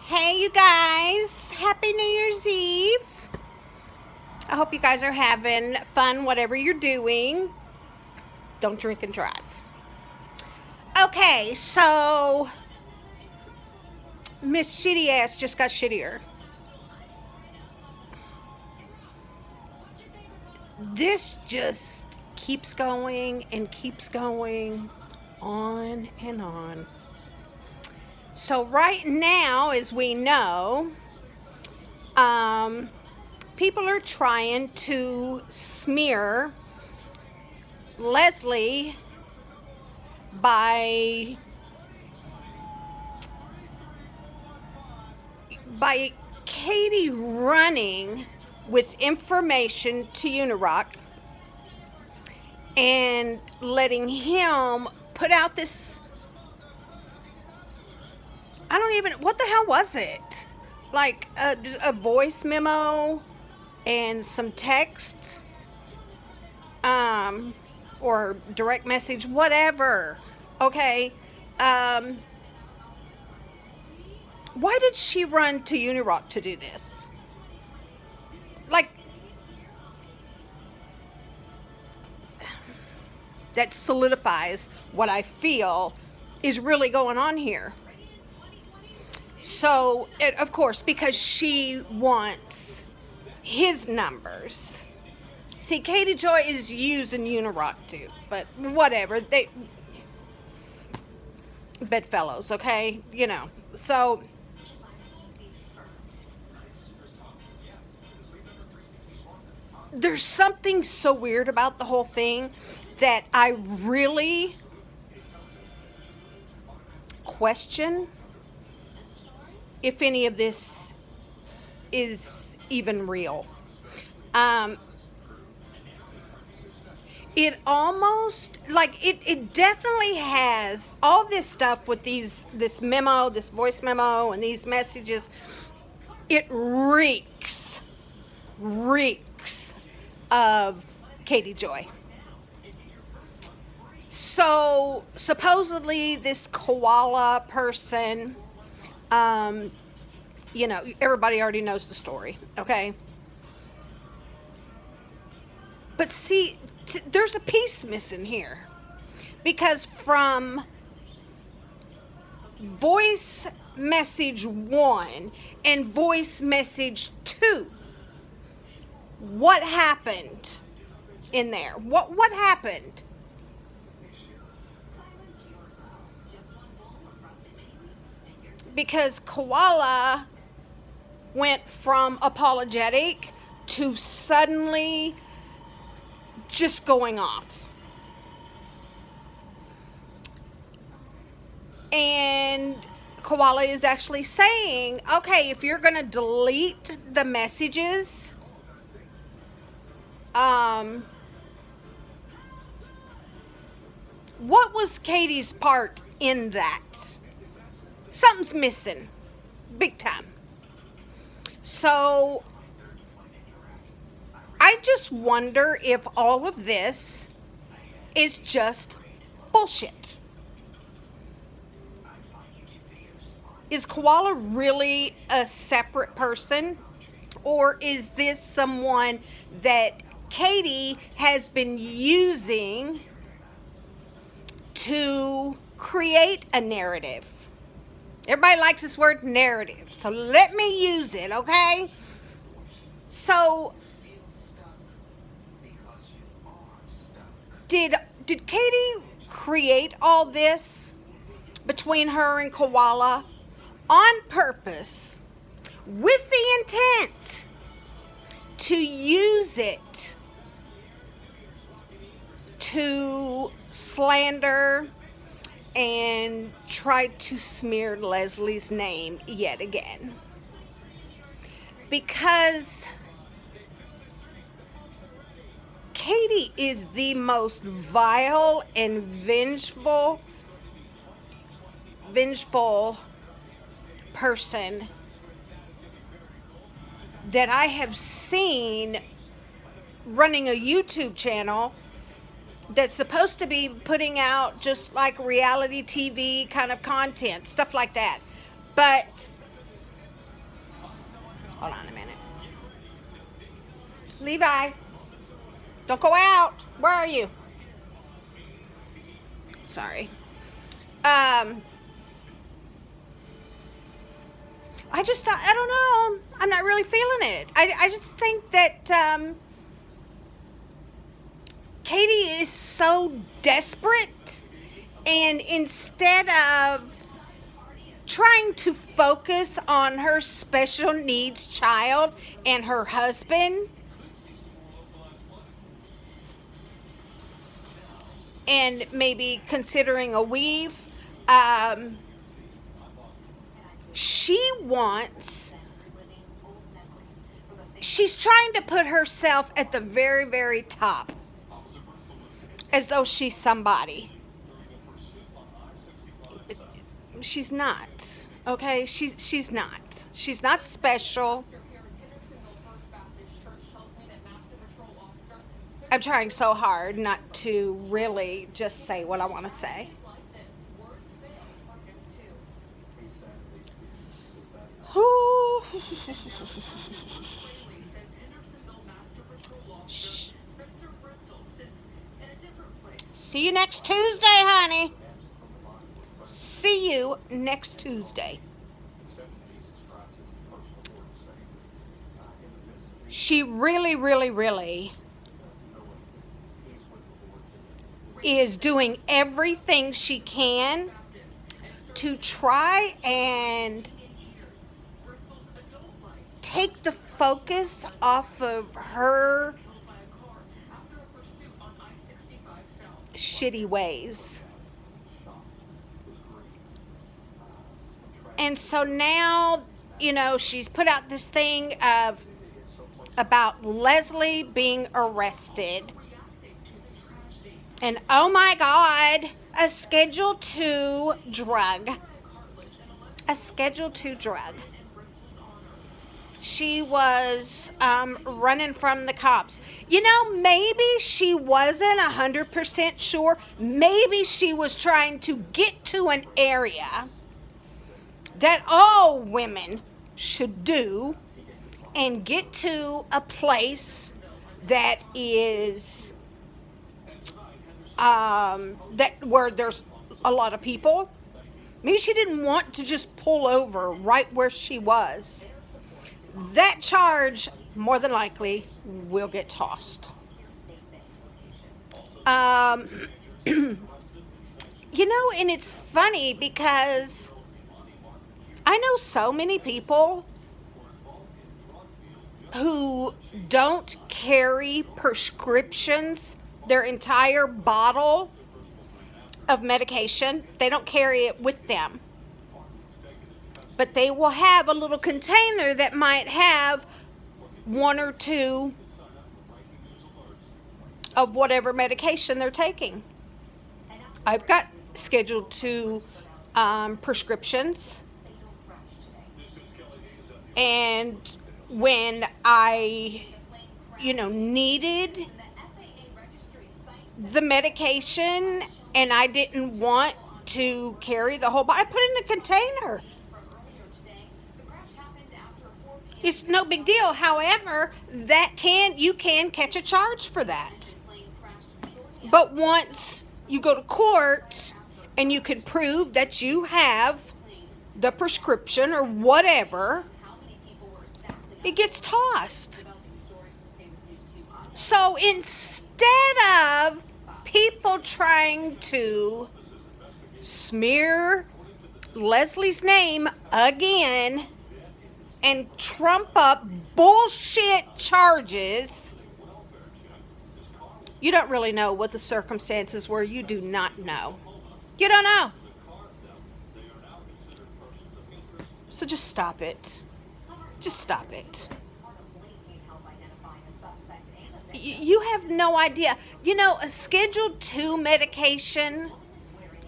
Hey, you guys. Happy New Year's Eve. I hope you guys are having fun, whatever you're doing. Don't drink and drive. Okay, so Miss Shitty Ass just got shittier. This just keeps going and keeps going on and on. So right now, as we know, people are trying to smear Leslie by Katie running with information to Unirock and letting him put out this, I don't even, what the hell was it? Like a voice memo and some text, or direct message, whatever. Okay. Why did she run to Unirock to do this? Like, that solidifies what I feel is really going on here. So, of course, because she wants his numbers. See, Katie Joy is using Unirock too, but whatever. Bedfellows, okay? You know. So, there's something so weird about the whole thing that I really question if any of this is even real. It almost, like, it definitely has all this stuff with this memo, this voice memo, and these messages. It reeks of Katie Joy. So supposedly this koala person, everybody already knows the story, okay? But see, there's a piece missing here, because from voice message 1 and voice message 2, what happened in there? What happened? Because koala went from apologetic to suddenly just going off. And koala is actually saying, okay, if you're going to delete the messages, what was Katie's part in that? Something's missing, big time. So I just wonder if all of this is just bullshit. Is Koala really a separate person? Or is this someone that Katie has been using to create a narrative? Everybody likes this word narrative, so let me use it, okay? So, did Katie create all this between her and Koala on purpose with the intent to use it to slander and try to smear Leslie's name yet again? Because Katie is the most vile and vengeful person that I have seen running a YouTube channel that's supposed to be putting out just like reality TV kind of content, stuff like that. But Hold on a minute. Levi, don't go out. Where are you? Sorry. I don't know. I'm not really feeling it. I just think that Katie is so desperate, and instead of trying to focus on her special needs child and her husband, and maybe considering a weave, she's trying to put herself at the very, very top, as though she's somebody. She's not, okay? She's not. She's not special. I'm trying so hard not to really just say what I want to say. See you next Tuesday, honey. See you next Tuesday. She really, really, really is doing everything she can to try and take the focus off of her shitty ways. And so now, she's put out this thing about Leslie being arrested. And oh my God, a Schedule II drug. A Schedule II drug. She was running from the cops. Maybe she wasn't 100% sure. Maybe she was trying to get to an area that all women should do and get to a place that is where there's a lot of people. Maybe she didn't want to just pull over right where she was. That charge, more than likely, will get tossed. And it's funny because I know so many people who don't carry prescriptions, their entire bottle of medication. They don't carry it with them. But they will have a little container that might have one or two of whatever medication they're taking. I've got Schedule II prescriptions. And when I, needed the medication and I didn't want to carry the whole bottle, I put it in a container. It's no big deal. However, you can catch a charge for that. But once you go to court and you can prove that you have the prescription or whatever, it gets tossed. So instead of people trying to smear Leslie's name again and trump up bullshit charges, you don't really know what the circumstances were. You do not know. You don't know. So just stop it. Just stop it. You have no idea. A Schedule II medication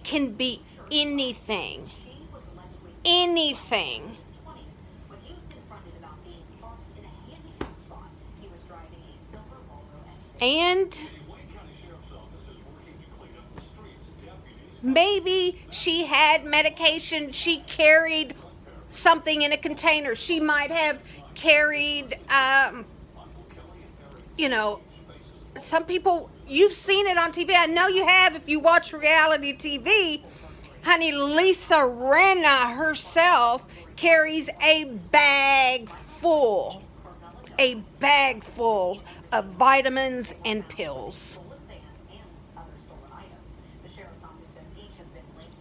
can be anything. Anything. And maybe she had medication, she carried something in a container. She might have carried, some people, you've seen it on TV. I know you have if you watch reality TV. Honey, Lisa Rinna herself carries a bag full of vitamins and pills.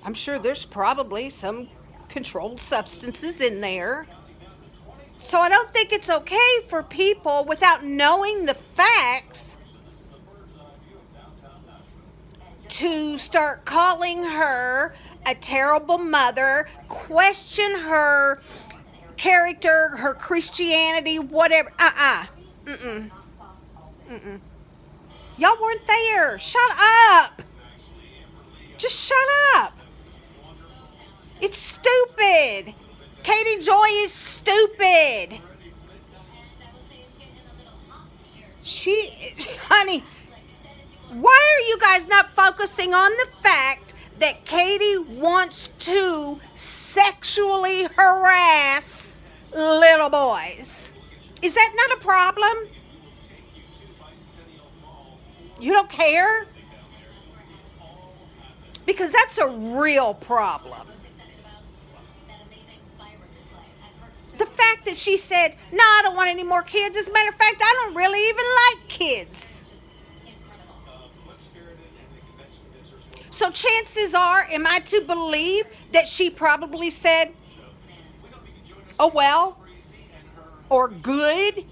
I'm sure there's probably some controlled substances in there. So I don't think it's okay for people, without knowing the facts, to start calling her a terrible mother, question her character, her Christianity, whatever. Y'all weren't there. Shut up. Just shut up. It's stupid. Katie Joy is stupid. Honey, why are you guys not focusing on the fact that Katie wants to sexually harass little boys? Is that not a problem? You don't care? Because that's a real problem. The fact that she said, no, I don't want any more kids. As a matter of fact, I don't really even like kids. So chances are, am I to believe that she probably said, oh well, or good,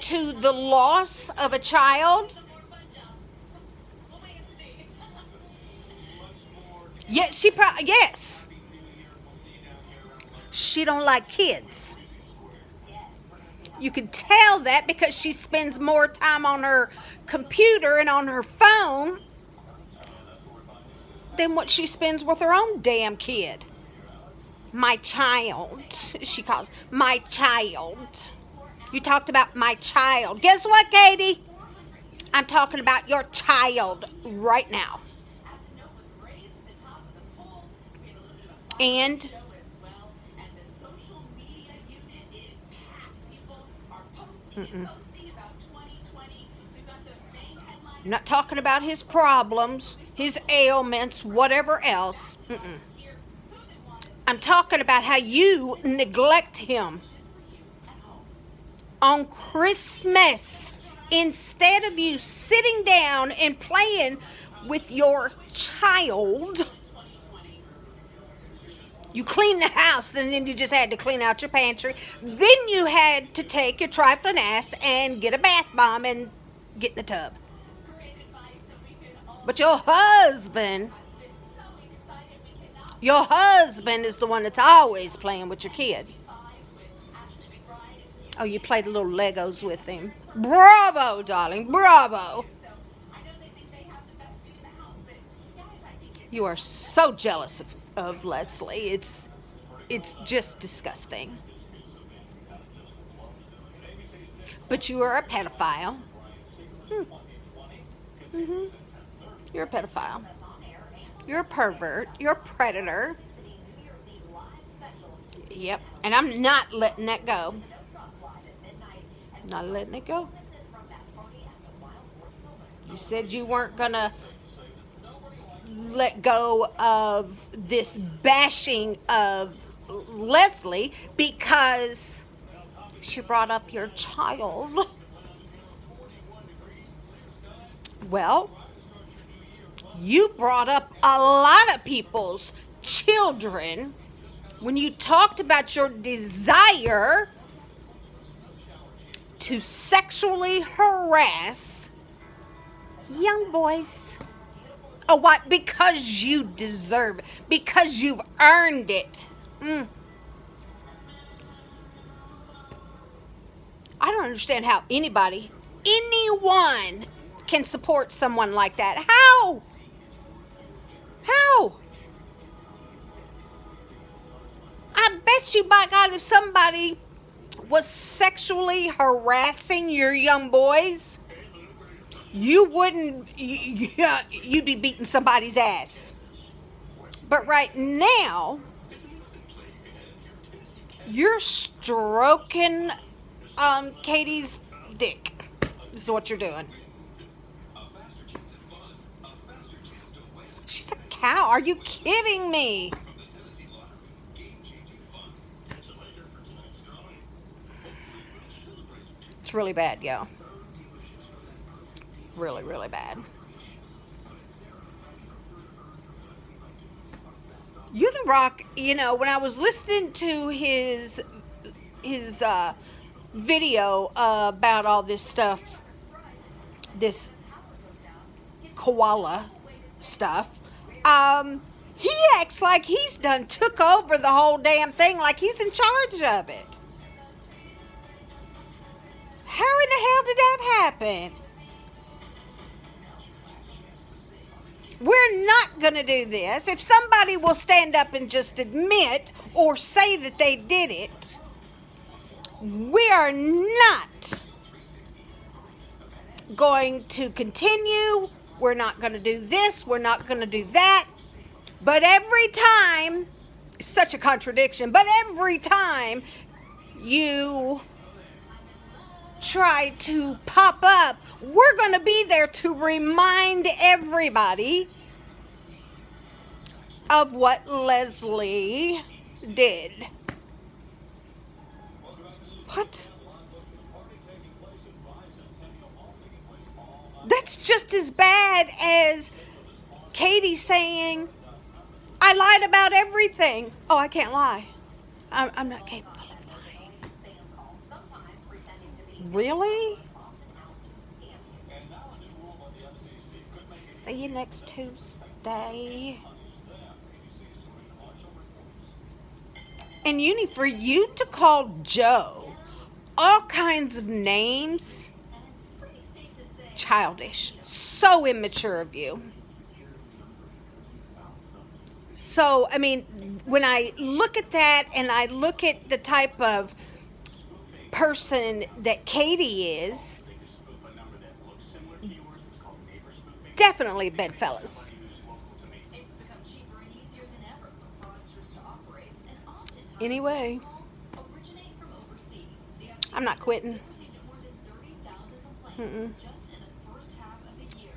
to the loss of a child? Yes, yes. She don't like kids. You can tell that because she spends more time on her computer and on her phone than what she spends with her own damn kid. My child, she calls my child. You talked about my child. Guess what, Katie? I'm talking about your child right now. And I'm not talking about his problems, his ailments, whatever else. I'm talking about how you neglect him on Christmas instead of you sitting down and playing with your child. You cleaned the house, and then you just had to clean out your pantry. Then you had to take your trifling ass and get a bath bomb and get in the tub. But your husband is the one that's always playing with your kid. Oh, you played a little Legos with him. Bravo, darling, bravo. You are so jealous of Leslie. It's just disgusting. But you are a pedophile. You're a pedophile. You're a pervert. You're a predator. Yep. And I'm not letting that go. Not letting it go. You said you weren't gonna let go of this bashing of Leslie because she brought up your child. Well, you brought up a lot of people's children when you talked about your desire to sexually harass young boys. Oh, what? Because you deserve it. Because you've earned it. I don't understand how anyone can support someone like that. How? I bet you, by God, if somebody was sexually harassing your young boys, you'd be beating somebody's ass. But right now, You're stroking Katie's dick. This is what you're doing. She's a cow. Are you kidding me? It's really bad, yo. Really, really bad. Unirock, you know, when I was listening to his video about all this stuff, this koala stuff, he acts like he's done took over the whole damn thing, like he's in charge of it. How in the hell did that happen? We're not going to do this. If somebody will stand up and just admit or say that they did it, we are not going to continue. We're not going to do this. We're not going to do that. But every time, it's such a contradiction, but every time you try to pop up, we're going to be there to remind everybody of what Leslie did. What? That's just as bad as Katie saying, I lied about everything. Oh, I can't lie. I'm not capable of lying. Really? See you next Tuesday. And Uni, for you to call Joe all kinds of names, childish. So immature of you. So, I mean, when I look at that and I look at the type of person that Katie is, definitely Bedfellows. Anyway, I'm not quitting.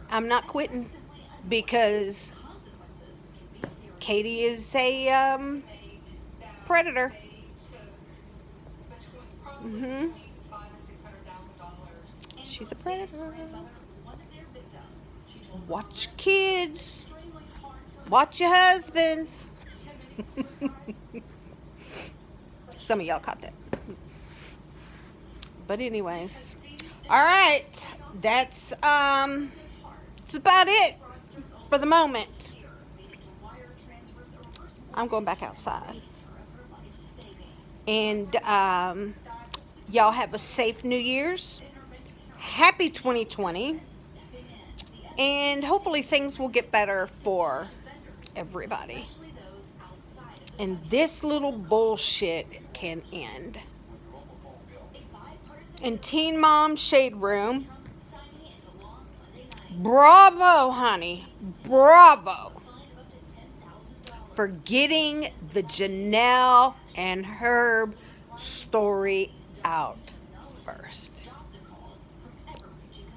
I'm not quitting because Katie is a predator. She's a predator. Watch your kids. Watch your husbands. Some of y'all caught that. But anyways, all right. That's about it for the moment. I'm going back outside. And y'all have a safe New Year's. Happy 2020. And hopefully things will get better for everybody. And this little bullshit can end. And Teen Mom Shade Room, bravo, honey. Bravo. For getting the Janelle and Herb story out first.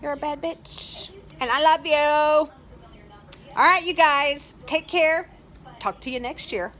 You're a bad bitch. And I love you. All right, you guys. Take care. Talk to you next year.